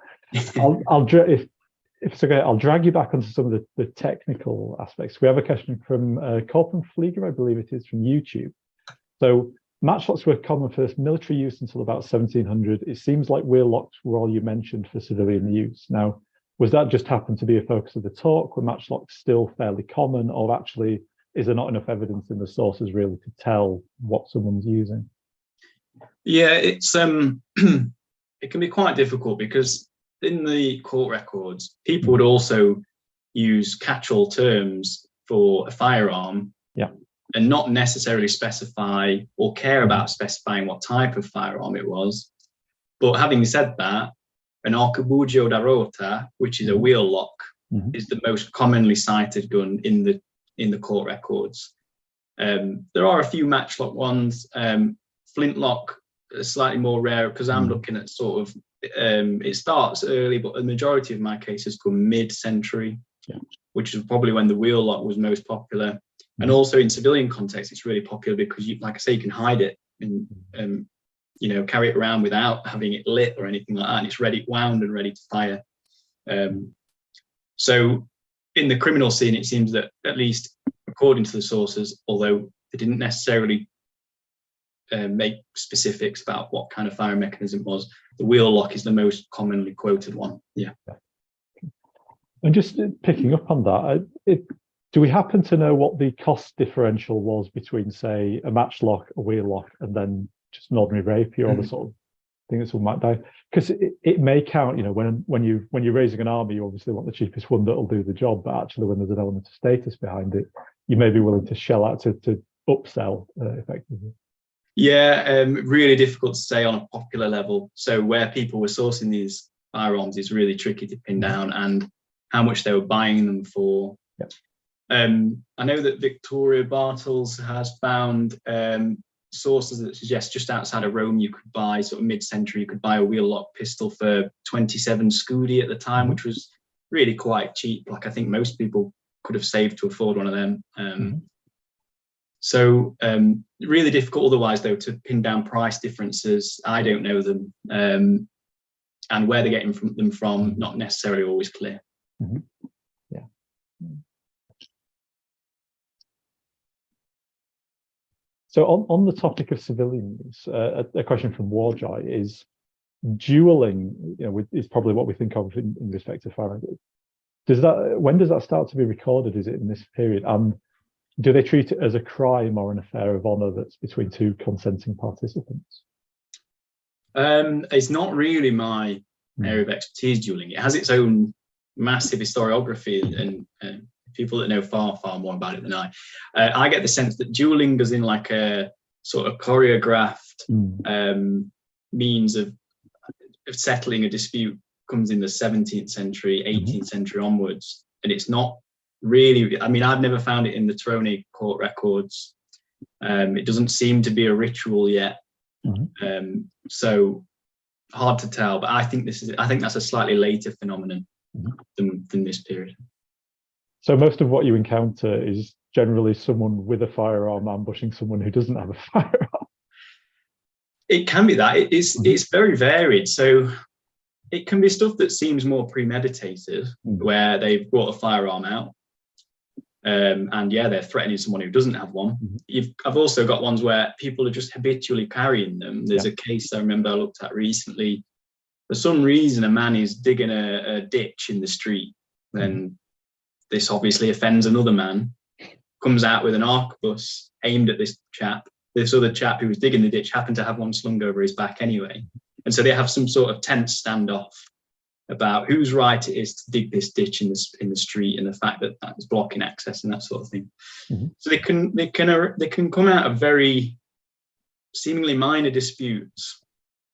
If it's okay, I'll drag you back onto some of the technical aspects. We have a question from Korpenflieger, I believe it is, from YouTube. So matchlocks were common for military use until about 1700. It seems like wheel locks were all you mentioned for civilian use. Now, was that just happened to be a focus of the talk? Were matchlocks still fairly common, or actually is there not enough evidence in the sources really to tell what someone's using? Yeah, it's it can be quite difficult because in the court records, people would also use catch-all terms for a firearm, and not necessarily specify or care about specifying what type of firearm it was. But having said that, an arquebus da rota, which is a wheel lock, is the most commonly cited gun in the court records. There are a few matchlock ones. Flintlock is slightly more rare because I'm looking at sort of it starts early, but the majority of my cases come mid-century, which is probably when the wheel lock was most popular. And also in civilian context, it's really popular because, like I say, you can hide it and carry it around without having it lit or anything like that, and it's ready, wound and ready to fire. So in the criminal scene, it seems that, at least according to the sources, although they didn't necessarily make specifics about what kind of fire mechanism it was, the wheel lock is the most commonly quoted one. And just picking up on that, do we happen to know what the cost differential was between, say, a matchlock, a wheel lock, and then just an ordinary rapier or the sort of thing that someone might buy? Because it may count, when you're raising an army, you obviously want the cheapest one that'll do the job, but actually when there's an element of status behind it, you may be willing to shell out to upsell effectively. Yeah, really difficult to say on a popular level. So where people were sourcing these firearms is really tricky to pin down, and how much they were buying them for. I know that Victoria Bartels has found sources that suggest just outside of Rome you could buy, sort of mid-century, you could buy a wheel lock pistol for 27 scudi at the time, which was really quite cheap. Like, I think most people could have saved to afford one of them. So really difficult otherwise, though, to pin down price differences. I don't know them, and where they're getting them from, not necessarily always clear. So on the topic of civilians, a question from Warjoy is, dueling, is probably what we think of in respect to firearms. When does that start to be recorded? Is it in this period? And do they treat it as a crime or an affair of honour that's between two consenting participants? It's not really my area of expertise, dueling. It has its own massive historiography, and people that know far, far more about it than I. I get the sense that dueling is in like a sort of choreographed means of settling a dispute comes in the 17th century, 18th century onwards. And it's not really, I've never found it in the Trone court records. It doesn't seem to be a ritual yet. So hard to tell, but I think that's a slightly later phenomenon than this period. So most of what you encounter is generally someone with a firearm ambushing someone who doesn't have a firearm. It can be that. It's very varied. So it can be stuff that seems more premeditated, where they've brought a firearm out, and they're threatening someone who doesn't have one. I've also got ones where people are just habitually carrying them. There's a case I remember I looked at recently. For some reason, a man is digging a ditch in the street, and this obviously offends another man, comes out with an arquebus aimed at this chap. This other chap who was digging the ditch happened to have one slung over his back anyway. And so they have some sort of tense standoff about whose right it is to dig this ditch in the street, and the fact that that is blocking access and that sort of thing. So they can come out of very seemingly minor disputes.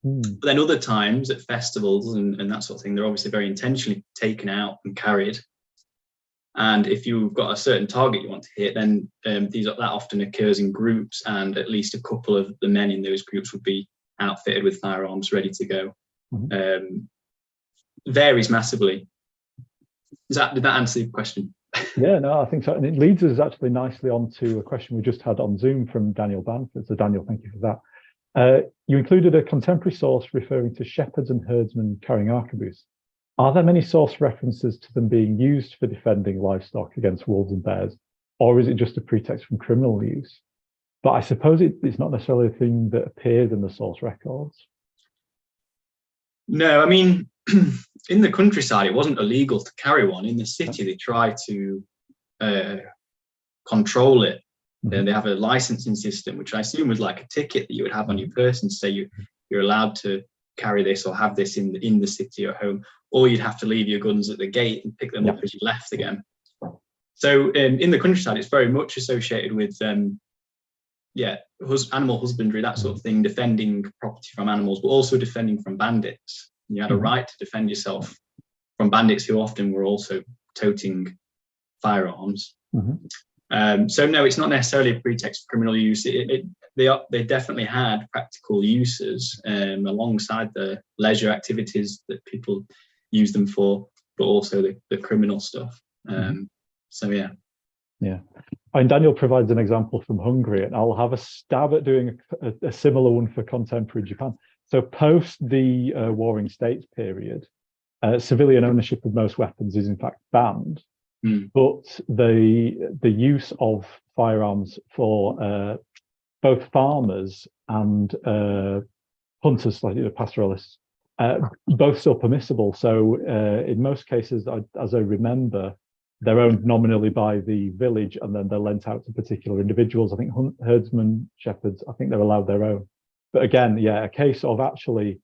But then other times at festivals and that sort of thing, they're obviously very intentionally taken out and carried. And if you've got a certain target you want to hit, then that often occurs in groups, and at least a couple of the men in those groups would be outfitted with firearms ready to go. Varies massively. Did that answer your question? Yeah, no, I think so. And it leads us actually nicely on to a question we just had on Zoom from Daniel Banford. So Daniel, thank you for that. You included a contemporary source referring to shepherds and herdsmen carrying arquebus. Are there many source references to them being used for defending livestock against wolves and bears, or is it just a pretext from criminal use? But I suppose it's not necessarily a thing that appears in the source records. No, I mean, in the countryside, it wasn't illegal to carry one. In the city, they try to control it. They have a licensing system, which I assume was like a ticket that you would have on your person to say you're allowed to carry this or have this in the city or home, or you'd have to leave your guns at the gate and pick them up as you left again. So in the countryside, it's very much associated with animal husbandry, that sort of thing, defending property from animals, but also defending from bandits. You had a right to defend yourself from bandits who often were also toting firearms. So no, it's not necessarily a pretext for criminal use. They definitely had practical uses alongside the leisure activities that people use them for, but also the criminal stuff. So yeah. Yeah. And Daniel provides an example from Hungary, and I'll have a stab at doing a similar one for contemporary Japan. So post the Warring States period, civilian ownership of most weapons is in fact banned. But the use of firearms for both farmers and hunters, like pastoralists, both still permissible. So in most cases, as I remember, they're owned nominally by the village, and then they're lent out to particular individuals. I think herdsmen, shepherds, I think they're allowed their own. But again, yeah, a case of actually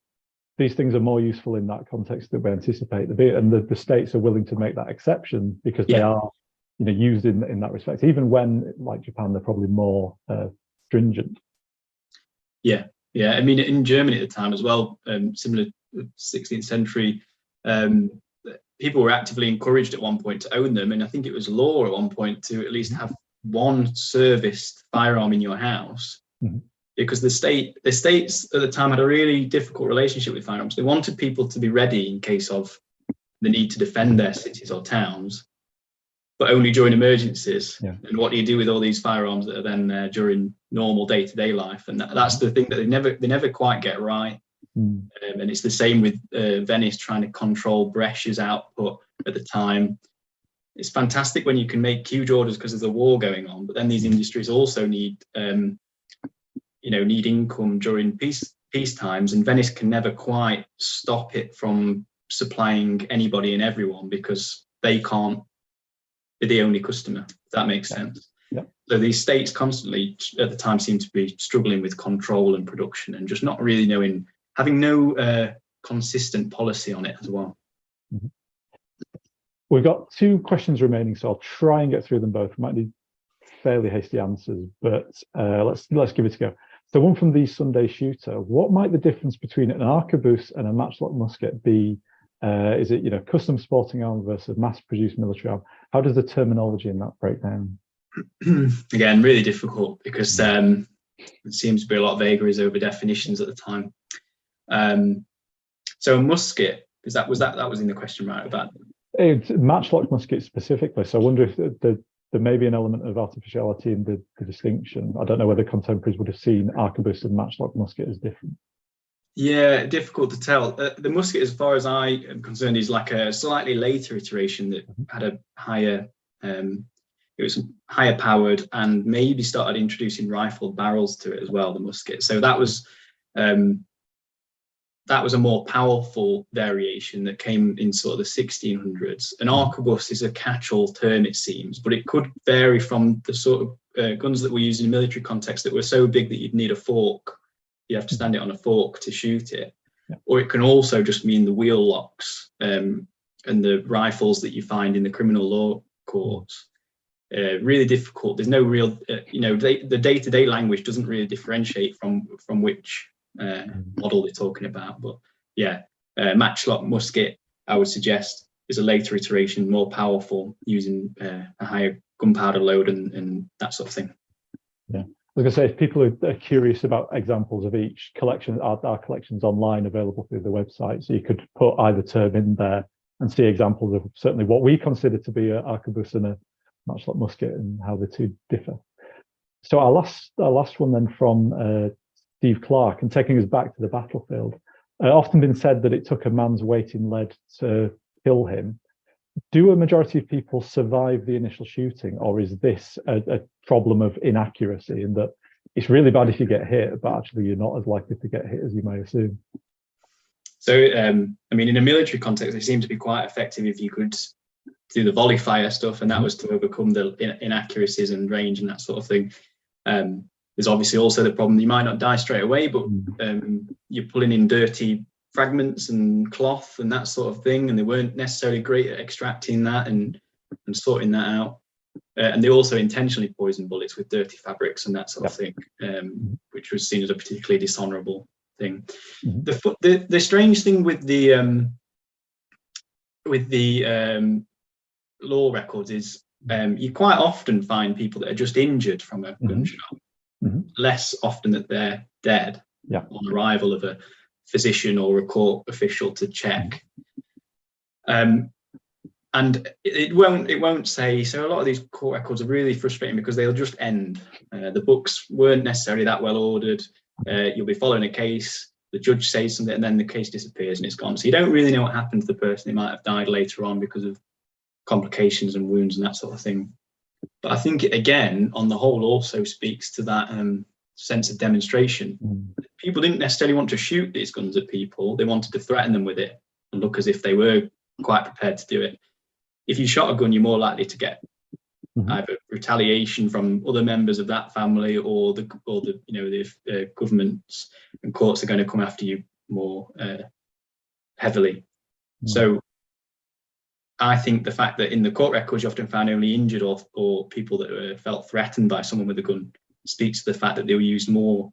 these things are more useful in that context than we anticipate to be, and the states are willing to make that exception because they are, used in that respect. Even when, like Japan, they're probably more stringent. Yeah. I mean, in Germany at the time as well, similar to the 16th century, people were actively encouraged at one point to own them, and I think it was law at one point to at least have one serviced firearm in your house. Because the states at the time had a really difficult relationship with firearms. They wanted people to be ready in case of the need to defend their cities or towns, but only during emergencies. And what do you do with all these firearms that are then there during normal day-to-day life? And that's the thing that they never quite get right. And it's the same with Venice trying to control Brescia's output at the time. It's fantastic when you can make huge orders because there's a war going on, but then these industries also need income during peace times, and Venice can never quite stop it from supplying anybody and everyone because they can't be the only customer, if that makes sense. So these states constantly at the time seem to be struggling with control and production and just not really having no consistent policy on it as well. We've got 2 questions remaining, so I'll try and get through them both. We might need fairly hasty answers, but let's give it a go. So one from the Sunday Shooter: what might the difference between an arquebus and a matchlock musket be? Is it custom sporting arm versus mass-produced military arm? How does the terminology in that break down? Again, really difficult because there seems to be a lot of vagaries over definitions at the time. So a musket, that was in the question, right? About it's matchlock musket specifically. So I wonder if there may be an element of artificiality in the distinction. I don't know whether contemporaries would have seen arquebus and matchlock musket as different. Yeah, difficult to tell. The musket, as far as I am concerned, is like a slightly later iteration that had a higher, it was higher powered and maybe started introducing rifled barrels to it as well, the musket. So that was a more powerful variation that came in sort of the 1600s. An arquebus is a catch-all term, it seems, but it could vary from the sort of guns that were used in a military context that were so big that you'd need a fork. You have to stand it on a fork to shoot it. Or it can also just mean the wheel locks and the rifles that you find in the criminal law courts. Really difficult. There's no real, the day-to-day language doesn't really differentiate from which model they're talking about. But yeah, matchlock musket, I would suggest, is a later iteration, more powerful, using a higher gunpowder load and that sort of thing. Yeah. I was going to say, if people are curious about examples of each collection, our collection's online, available through the website, so you could put either term in there and see examples of certainly what we consider to be an arquebus and a matchlock musket and how the two differ. So our last one then from Steve Clark, and taking us back to the battlefield. Often been said that it took a man's weight in lead to kill him. Do a majority of people survive the initial shooting, or is this a problem of inaccuracy in that it's really bad if you get hit, but actually you're not as likely to get hit as you may assume? So, I mean, in a military context, it seemed to be quite effective if you could do the volley fire stuff, and that was to overcome the inaccuracies and range and that sort of thing. There's obviously also the problem you might not die straight away, but you're pulling in dirty fragments and cloth and that sort of thing, and they weren't necessarily great at extracting that and sorting that out. And they also intentionally poisoned bullets with dirty fabrics and that sort of thing, which was seen as a particularly dishonourable thing. The strange thing with the law records is you quite often find people that are just injured from a gunshot, less often that they're dead on arrival of a physician or a court official to check. And it won't say. So a lot of these court records are really frustrating because they'll just end. The books weren't necessarily that well ordered. You'll be following a case, the judge says something, and then the case disappears and it's gone. So you don't really know what happened to the person. They might have died later on because of complications and wounds and that sort of thing. But I think it, again, on the whole, also speaks to that sense of demonstration. People didn't necessarily want to shoot these guns at people. They wanted to threaten them with it and look as if they were quite prepared to do it. If you shot a gun, you're more likely to get either retaliation from other members of that family, or the governments and courts are going to come after you more heavily. So I think the fact that in the court records you often found only injured or people that felt threatened by someone with a gun speaks to the fact that they were used more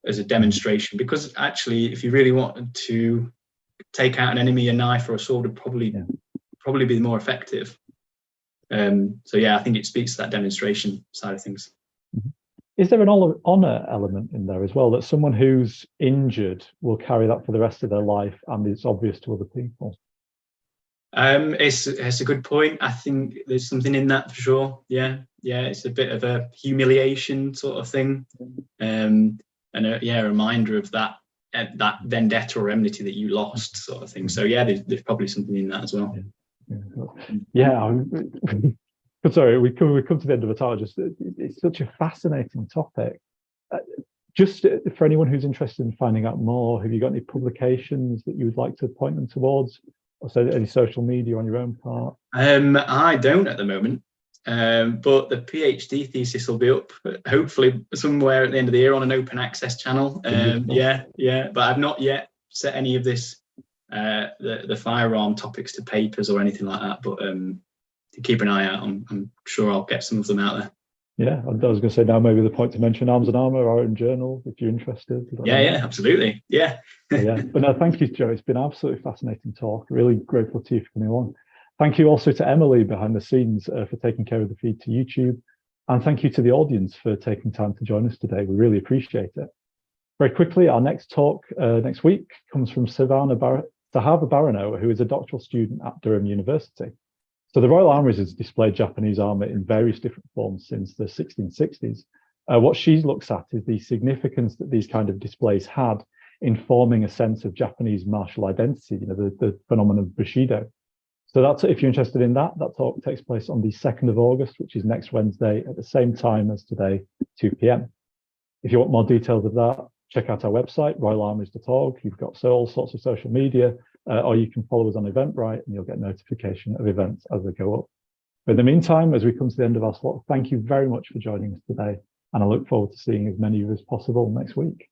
as a demonstration, because actually if you really wanted to take out an enemy, a knife or a sword would probably be more effective. So yeah, I think it speaks to that demonstration side of things. Is there an honour element in there as well, that someone who's injured will carry that for the rest of their life and it's obvious to other people? It's a good point. I think there's something in that for sure. Yeah, it's a bit of a humiliation sort of thing, and a reminder of that vendetta or enmity that you lost sort of thing. So yeah, there's probably something in that as well. Sorry, we come to the end of the talk. It's such a fascinating topic. Just for anyone who's interested in finding out more, have you got any publications that you would like to point them towards? Or so any social media on your own part? I don't at the moment, but the PhD thesis will be up hopefully somewhere at the end of the year on an open access channel. But I've not yet set any of this the firearm topics to papers or anything like that. But to keep an eye out, I'm sure I'll get some of them out there. Yeah, I was going to say now maybe the point to mention Arms and Armour, our own journal, if you're interested. Yeah, absolutely. Yeah. But no, thank you, Joe. It's been an absolutely fascinating talk. Really grateful to you for coming along. Thank you also to Emily behind the scenes for taking care of the feed to YouTube. And thank you to the audience for taking time to join us today. We really appreciate it. Very quickly, our next talk next week comes from Sahava Barano, who is a doctoral student at Durham University. So the Royal Armouries has displayed Japanese armour in various different forms since the 1660s. What she looks at is the significance that these kind of displays had in forming a sense of Japanese martial identity, the phenomenon of Bushido. So that's, if you're interested in that talk takes place on the 2nd of August, which is next Wednesday at the same time as today, 2 p.m. If you want more details of that, check out our website, royalarmouries.org. You've got all sorts of social media, or you can follow us on Eventbrite and you'll get notification of events as they go up. But in the meantime, as we come to the end of our slot, thank you very much for joining us today. And I look forward to seeing as many of you as possible next week.